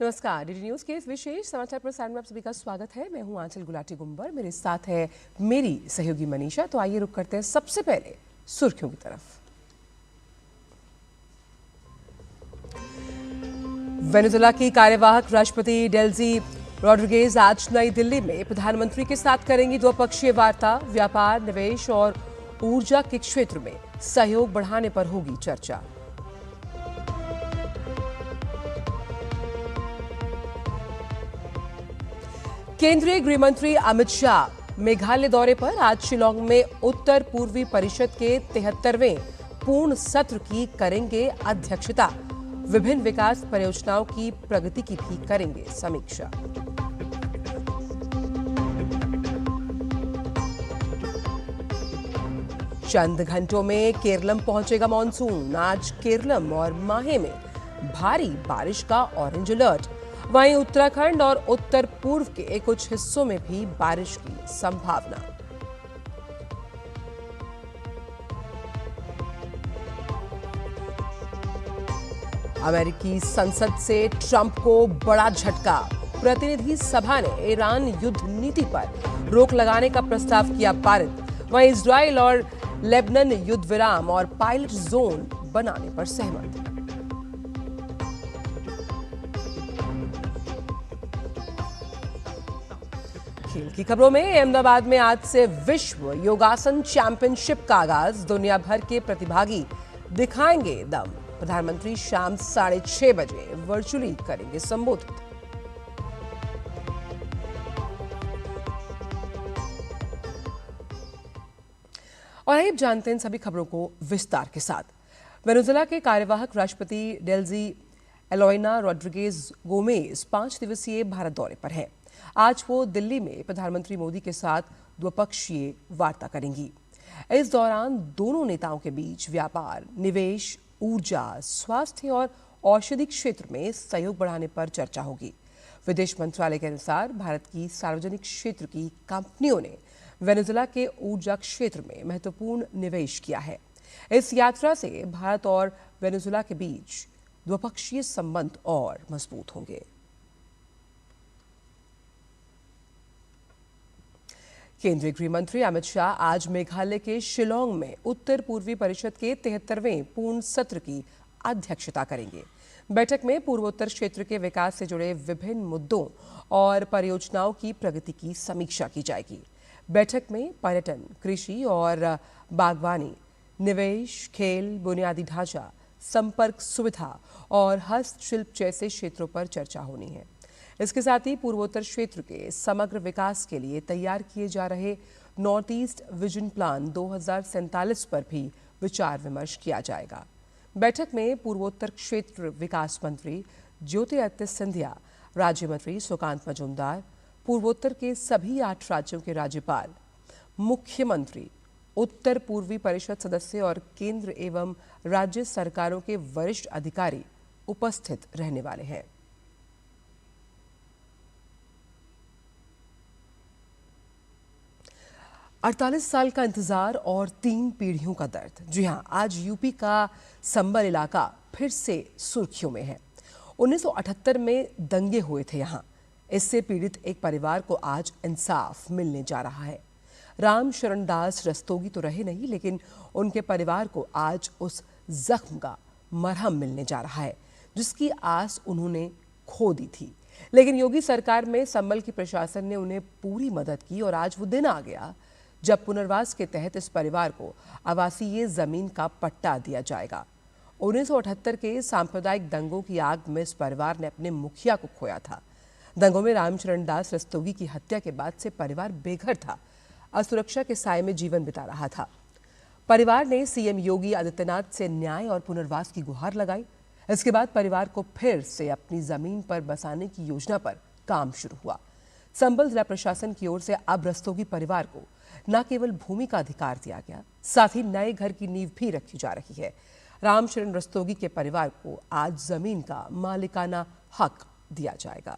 नमस्कार, DD news के इस विशेष समाचार प्रसारण में आप सभी का स्वागत है। मैं हूं आंचल गुलाटी गुंबर, मेरे साथ है मेरी सहयोगी मनीषा। तो आइए रुक करते हैं सबसे पहले सुर्खियों की तरफ। वेनेजुएला की कार्यवाहक राष्ट्रपति डेल्सी रॉड्रिगेज आज नई दिल्ली में प्रधानमंत्री के साथ करेंगी द्विपक्षीय वार्ता। व्यापार, निवेश और ऊर्जा के क्षेत्र में सहयोग बढ़ाने पर होगी चर्चा। केंद्रीय गृह मंत्री अमित शाह मेघालय दौरे पर आज शिलांग में उत्तर पूर्वी परिषद के 73वें पूर्ण सत्र की करेंगे अध्यक्षता। विभिन्न विकास परियोजनाओं की प्रगति की भी करेंगे समीक्षा। चंद घंटों में केरलम पहुंचेगा मानसून। आज केरलम और माहे में भारी बारिश का ऑरेंज अलर्ट। वहीं उत्तराखंड और उत्तर पूर्व के कुछ हिस्सों में भी बारिश की संभावना। अमेरिकी संसद से ट्रंप को बड़ा झटका। प्रतिनिधि सभा ने ईरान युद्ध नीति पर रोक लगाने का प्रस्ताव किया पारित। वहीं इजराइल और लेबनान युद्ध विराम और पायलट जोन बनाने पर सहमत। खेल की खबरों में अहमदाबाद में आज से विश्व योगासन चैंपियनशिप का आगाज। दुनिया भर के प्रतिभागी दिखाएंगे दम। प्रधानमंत्री शाम 6:30 बजे वर्चुअली करेंगे संबोधित। और आइए जानते हैं सभी खबरों को विस्तार के साथ। वेनेजुएला के कार्यवाहक राष्ट्रपति डेल्सी एलोइना रॉड्रिगेज गोमेज 5 दिवसीय भारत दौरे पर हैं। आज वो दिल्ली में प्रधानमंत्री मोदी के साथ द्विपक्षीय वार्ता करेंगी। इस दौरान दोनों नेताओं के बीच व्यापार, निवेश, ऊर्जा, स्वास्थ्य और औषधि क्षेत्र में सहयोग बढ़ाने पर चर्चा होगी। विदेश मंत्रालय के अनुसार भारत की सार्वजनिक क्षेत्र की कंपनियों ने वेनेजुएला के ऊर्जा क्षेत्र में महत्वपूर्ण निवेश किया है। इस यात्रा से भारत और वेनेजुएला के बीच द्विपक्षीय संबंध और मजबूत होंगे। केंद्रीय गृह मंत्री अमित शाह आज मेघालय के शिलांग में उत्तर पूर्वी परिषद के 73वें पूर्ण सत्र की अध्यक्षता करेंगे। बैठक में पूर्वोत्तर क्षेत्र के विकास से जुड़े विभिन्न मुद्दों और परियोजनाओं की प्रगति की समीक्षा की जाएगी। बैठक में पर्यटन, कृषि और बागवानी, निवेश, खेल, बुनियादी ढांचा, संपर्क सुविधा और हस्तशिल्प जैसे क्षेत्रों पर चर्चा होनी है। इसके साथ ही पूर्वोत्तर क्षेत्र के समग्र विकास के लिए तैयार किए जा रहे नॉर्थ ईस्ट विजन प्लान 2047 पर भी विचार विमर्श किया जाएगा। बैठक में पूर्वोत्तर क्षेत्र विकास मंत्री ज्योतिरादित्य सिंधिया, राज्य मंत्री सुकांत मजूमदार, पूर्वोत्तर के सभी 8 राज्यों के राज्यपाल, मुख्यमंत्री, उत्तर पूर्वी परिषद सदस्य और केंद्र एवं राज्य सरकारों के वरिष्ठ अधिकारी उपस्थित रहने वाले हैं। अड़तालीस साल का इंतजार और 3 पीढ़ियों का दर्द। जी हां, आज यूपी का संबल इलाका फिर से सुर्खियों में है। 1978 में दंगे हुए थे यहां। इससे पीड़ित एक परिवार को आज इंसाफ मिलने जा रहा है। राम शरण दास रस्तोगी तो रहे नहीं, लेकिन उनके परिवार को आज उस जख्म का मरहम मिलने जा रहा है जिसकी आस उन्होंने खो दी थी। लेकिन योगी सरकार में संबल की प्रशासन ने उन्हें पूरी मदद की और आज वो दिन आ गया जब पुनर्वास के तहत इस परिवार को आवासीय जमीन का पट्टा दिया जाएगा। 1978 के सांप्रदायिक दंगों की आग में इस परिवार ने अपने मुखिया को खोया था। दंगों में रामचरण दास रस्तोगी की हत्या के बाद से परिवार बेघर था, असुरक्षा के साए में जीवन बिता रहा था। परिवार ने सीएम योगी आदित्यनाथ से न्याय और पुनर्वास की गुहार लगाई। इसके बाद परिवार को फिर से अपनी जमीन पर बसाने की योजना पर काम शुरू हुआ। संबल जिला प्रशासन की ओर से अब रस्तोगी परिवार को न केवल भूमि का अधिकार दिया गया, साथ ही नए घर की नींव भी रखी जा रही है। रामचरण रस्तोगी के परिवार को आज जमीन का मालिकाना हक दिया जाएगा।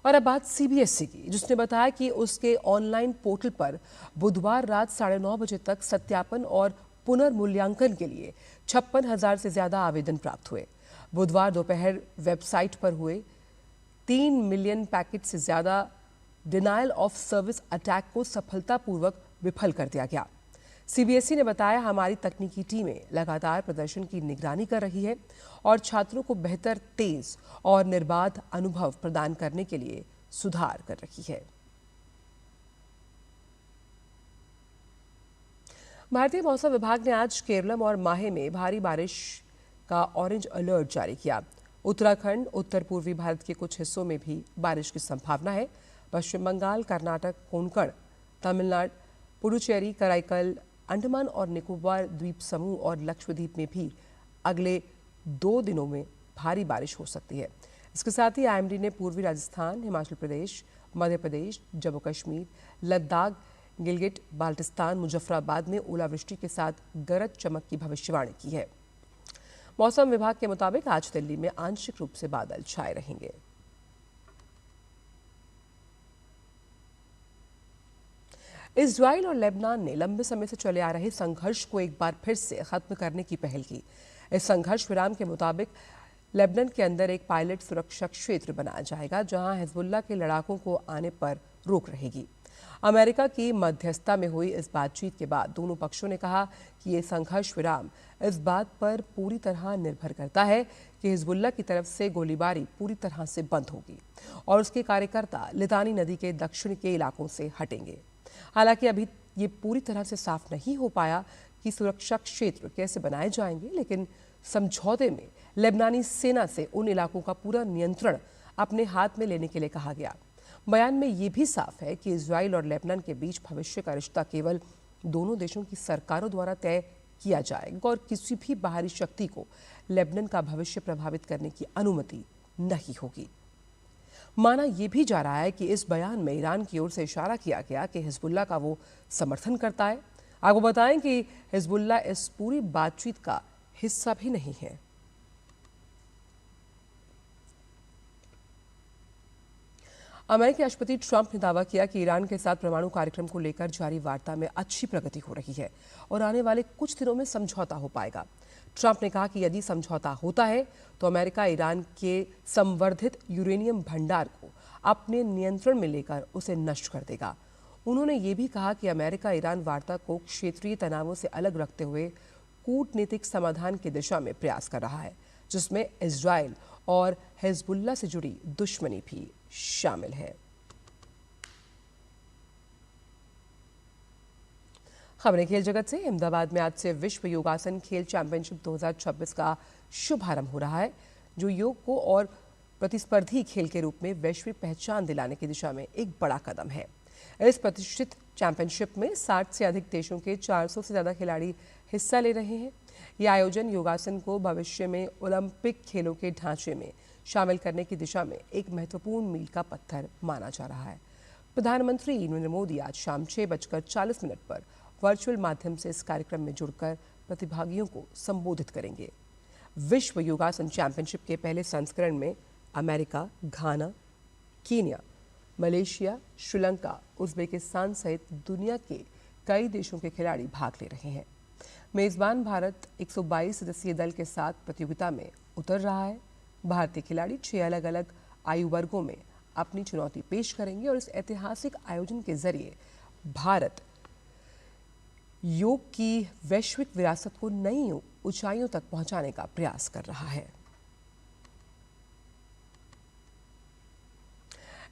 और अब बात सीबीएसई की, जिसने बताया कि उसके ऑनलाइन पोर्टल पर बुधवार रात 9:30 बजे तक सत्यापन और पुनर्मूल्यांकन के लिए 56,000 से ज्यादा आवेदन प्राप्त हुए। बुधवार दोपहर वेबसाइट पर हुए 3 मिलियन पैकेट से ज्यादा डिनायल ऑफ सर्विस अटैक को सफलतापूर्वक विफल कर दिया गया। सीबीएसई ने बताया, हमारी तकनीकी टीमें लगातार प्रदर्शन की निगरानी कर रही है और छात्रों को बेहतर, तेज और निर्बाध अनुभव प्रदान करने के लिए सुधार कर रही है। भारतीय मौसम विभाग ने आज केरलम और माहे में भारी बारिश का ऑरेंज अलर्ट जारी किया। उत्तराखंड, उत्तर पूर्वी भारत के कुछ हिस्सों में भी बारिश की संभावना है। पश्चिम बंगाल, कर्नाटक, कोंकण, तमिलनाडु, पुडुचेरी, कराईकल, अंडमान और निकोबार द्वीप समूह और लक्षद्वीप में भी अगले 2 दिनों में भारी बारिश हो सकती है। इसके साथ ही आईएमडी ने पूर्वी राजस्थान, हिमाचल प्रदेश, मध्य प्रदेश, जम्मू कश्मीर, लद्दाख, गिलगिट बाल्टिस्तान, मुजफ्फराबाद में ओलावृष्टि के साथ गरज चमक की भविष्यवाणी की है। मौसम विभाग के मुताबिक आज दिल्ली में आंशिक रूप से बादल छाए रहेंगे। इजराइल और लेबनान ने लंबे समय से चले आ रहे संघर्ष को एक बार फिर से खत्म करने की पहल की। इस संघर्ष विराम के मुताबिक लेबनान के अंदर एक पायलट सुरक्षा क्षेत्र बनाया जाएगा, जहां हिजबुल्लाह के लड़ाकों को आने पर रोक रहेगी। अमेरिका की मध्यस्थता में हुई इस बातचीत के बाद दोनों पक्षों ने कहा कि ये संघर्ष विराम इस बात पर पूरी तरह निर्भर करता है कि हिजबुल्लाह की तरफ से गोलीबारी पूरी तरह से बंद होगी और उसके कार्यकर्ता लितानी नदी के दक्षिण के इलाकों से हटेंगे। हालांकि अभी ये पूरी तरह से साफ नहीं हो पाया कि सुरक्षा क्षेत्र कैसे बनाए जाएंगे, लेकिन समझौते में लेबनानी सेना से उन इलाकों का पूरा नियंत्रण अपने हाथ में लेने के लिए कहा गया। बयान में ये भी साफ है कि इजराइल और लेबनान के बीच भविष्य का रिश्ता केवल दोनों देशों की सरकारों द्वारा तय किया जाएगा और किसी भी बाहरी शक्ति को लेबनान का भविष्य प्रभावित करने की अनुमति नहीं होगी। माना यह भी जा रहा है कि इस बयान में ईरान की ओर से इशारा किया गया कि हिजबुल्लाह का वो समर्थन करता है। आपको बताएं कि हिजबुल्लाह इस पूरी बातचीत का हिस्सा भी नहीं है। अमेरिकी राष्ट्रपति ट्रंप ने दावा किया कि ईरान के साथ परमाणु कार्यक्रम को लेकर जारी वार्ता में अच्छी प्रगति हो रही है और आने वाले कुछ दिनों में समझौता हो पाएगा। ट्रंप ने कहा कि यदि समझौता होता है तो अमेरिका ईरान के संवर्धित यूरेनियम भंडार को अपने नियंत्रण में लेकर उसे नष्ट कर देगा। उन्होंने ये भी कहा कि अमेरिका ईरान वार्ता को क्षेत्रीय तनावों से अलग रखते हुए कूटनीतिक समाधान की दिशा में प्रयास कर रहा है, जिसमें इजराइल और हिजबुल्लाह से जुड़ी दुश्मनी भी शामिल है। खबरें खेल जगत से। अहमदाबाद में आज से विश्व योगासन खेल चैंपियनशिप 2026 का शुभारंभ हो रहा है, जो योग को और प्रतिस्पर्धी खेल के रूप में वैश्विक पहचान दिलाने की दिशा में एक बड़ा कदम है। इस प्रतिष्ठित चैंपियनशिप में 60 से अधिक देशों के 400 से ज्यादा खिलाड़ी हिस्सा ले रहे हैं। यह आयोजन योगासन को भविष्य में ओलंपिक खेलों के ढांचे में शामिल करने की दिशा में एक महत्वपूर्ण मील का पत्थर माना जा रहा है। प्रधानमंत्री नरेंद्र मोदी आज शाम 6:40 पर वर्चुअल माध्यम से इस कार्यक्रम में जुड़कर प्रतिभागियों को संबोधित करेंगे। विश्व योगासन चैंपियनशिप के पहले संस्करण में अमेरिका, घाना, कीनिया, मलेशिया, श्रीलंका, उज्बेकिस्तान सहित दुनिया के कई देशों के खिलाड़ी भाग ले रहे हैं। मेजबान भारत 122 सदस्यीय दल के साथ प्रतियोगिता में उतर रहा है। भारतीय खिलाड़ी 6 अलग अलग आयु वर्गों में अपनी चुनौती पेश करेंगे और इस ऐतिहासिक आयोजन के जरिए भारत योग की वैश्विक विरासत को नई ऊंचाइयों तक पहुंचाने का प्रयास कर रहा है।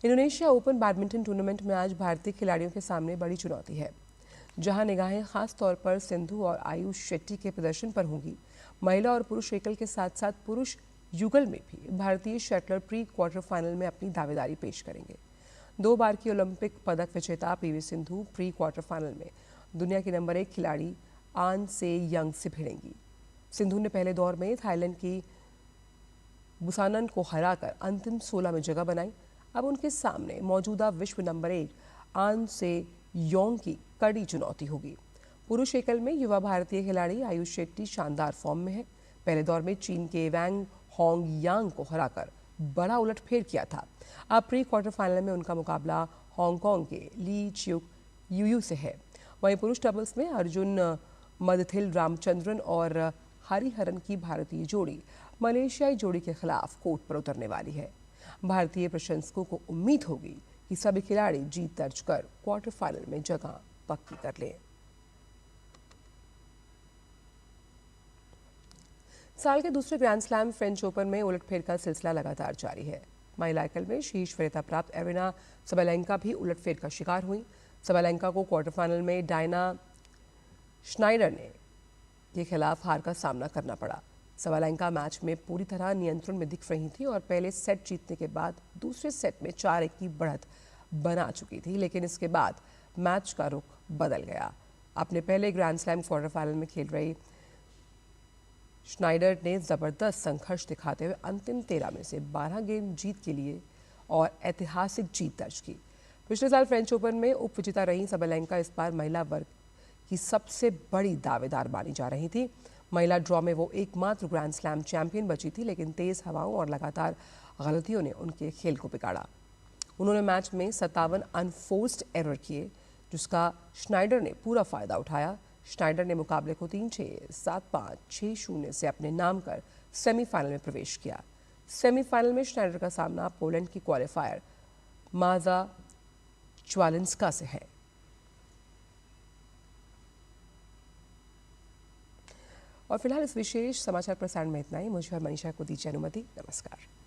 इंडोनेशिया ओपन बैडमिंटन टूर्नामेंट में आज भारतीय खिलाड़ियों के सामने बड़ी चुनौती है, जहां निगाहें खास तौर पर सिंधु और आयुष शेट्टी के प्रदर्शन पर होंगी। महिला और पुरुष एकल के साथ साथ पुरुष युगल में भी भारतीय शटलर प्री क्वार्टर फाइनल में अपनी दावेदारी पेश करेंगे। 2 बार की ओलंपिक पदक विजेता PV Sindhu pre quarter final में दुनिया की नंबर 1 खिलाड़ी आन से यंग से भिड़ेंगी। सिंधु ने पहले दौर में थाईलैंड की बुसानन को हराकर अंतिम 16 में जगह बनाई। अब उनके सामने मौजूदा विश्व नंबर 1 आन से योंग की कड़ी चुनौती होगी। पुरुष एकल में युवा भारतीय खिलाड़ी आयुष शेट्टी शानदार फॉर्म में है। पहले दौर में चीन के वैंग होंग यांग को हराकर बड़ा उलटफेर किया था। अब प्री क्वार्टर फाइनल में उनका मुकाबला हांगकांग के ली चियुक यूयू से है। वहीं पुरुष डबल्स में अर्जुन मदथिल रामचंद्रन और हरिहरन की भारतीय जोड़ी मलेशियाई जोड़ी के खिलाफ कोर्ट पर उतरने वाली है। भारतीय प्रशंसकों को उम्मीद होगी कि सभी खिलाड़ी जीत दर्ज कर क्वार्टर फाइनल में जगह पक्की कर लें। साल के दूसरे ग्रैंड स्लैम फ्रेंच ओपन में उलटफेर का सिलसिला लगातार जारी है। महिला एकल में शीर्ष वरीयता प्राप्त एरिना सबालेंका भी उलटफेर का शिकार हुई। सबालेंका को क्वार्टर फाइनल में डायना श्नाइडर के खिलाफ हार का सामना करना पड़ा। सबालेंका मैच में पूरी तरह नियंत्रण में दिख रही थी और पहले सेट जीतने के बाद दूसरे सेट में 4-1 की बढ़त बना चुकी थी, लेकिन इसके बाद मैच का रुख बदल गया। अपने पहले ग्रैंड स्लैम क्वार्टर फाइनल में खेल रही श्नाइडर ने जबरदस्त संघर्ष दिखाते हुए अंतिम 13 में से 12 गेम जीत के लिए और ऐतिहासिक जीत दर्ज की। पिछले साल फ्रेंच ओपन में उप विजेता रही सबालेंका इस बार महिला वर्ग की सबसे बड़ी दावेदार मानी जा रही थी। महिला ड्रॉ में वो एकमात्र ग्रैंड स्लैम चैंपियन बची थी, लेकिन तेज हवाओं और लगातार गलतियों ने उनके खेल को बिगाड़ा। उन्होंने मैच में 57 अनफोर्स्ड एरर किए, जिसका श्नाइडर ने पूरा फायदा उठाया। श्नाइडर ने मुकाबले को 3-6, 7-5, 6-0 से अपने नाम कर सेमीफाइनल में प्रवेश किया। सेमीफाइनल में श्नाइडर का सामना पोलैंड की क्वालिफायर माजा च्वालिंस्का से है। और फिलहाल इस विशेष समाचार प्रसारण में इतना ही। मुझे और मनीषा को दीजिए अनुमति। नमस्कार।